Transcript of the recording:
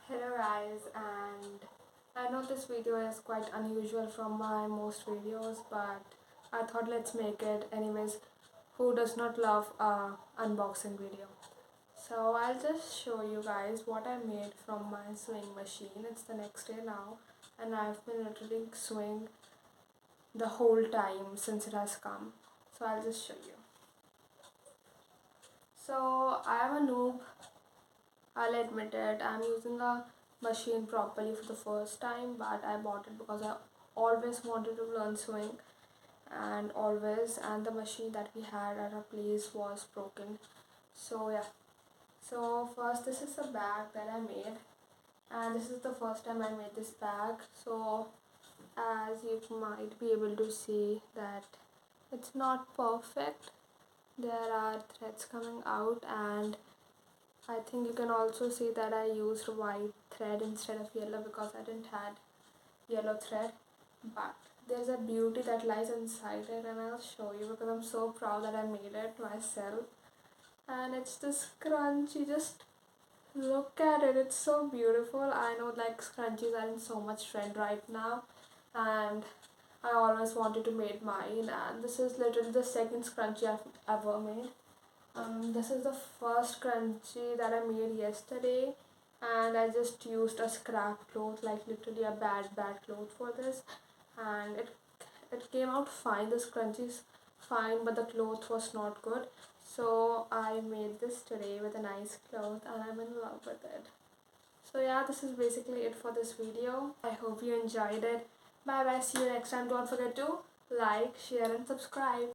Hello guys, and I know this video is quite unusual from my most videos, but I thought let's make it anyways. Who does not love a unboxing video? So I'll just show you guys what I made from my sewing machine. It's the next day now, and I've been literally sewing the whole time since it has come. So I'll just show you. So I am a noob, I'll admit it. I'm using a machine properly for the first time, but I bought it because I always wanted to learn sewing and the machine that we had at our place was broken. So yeah. So first, this is the bag that I made, and this is the first time I made this bag. So as you might be able to see that it's not perfect. There are threads coming out, and I think you can also see that I used white thread instead of yellow because I didn't had yellow thread. But there's a beauty that lies inside it, and I'll show you because I'm so proud that I made it myself. And it's this scrunchie. Just look at it. It's so beautiful. I know like scrunchies are in so much trend right now, and I always wanted to make mine. And this is literally the second scrunchie I've ever made. This is the first crunchy that I made yesterday, and I just used a scrap cloth, like literally a bad cloth for this, and it came out fine. This crunchy is fine, but the cloth was not good. So I made this today with a nice cloth, and I'm in love with it. So yeah, this is basically it for this video. I hope you enjoyed it. Bye bye. See you next time. Don't forget to like, share, and subscribe.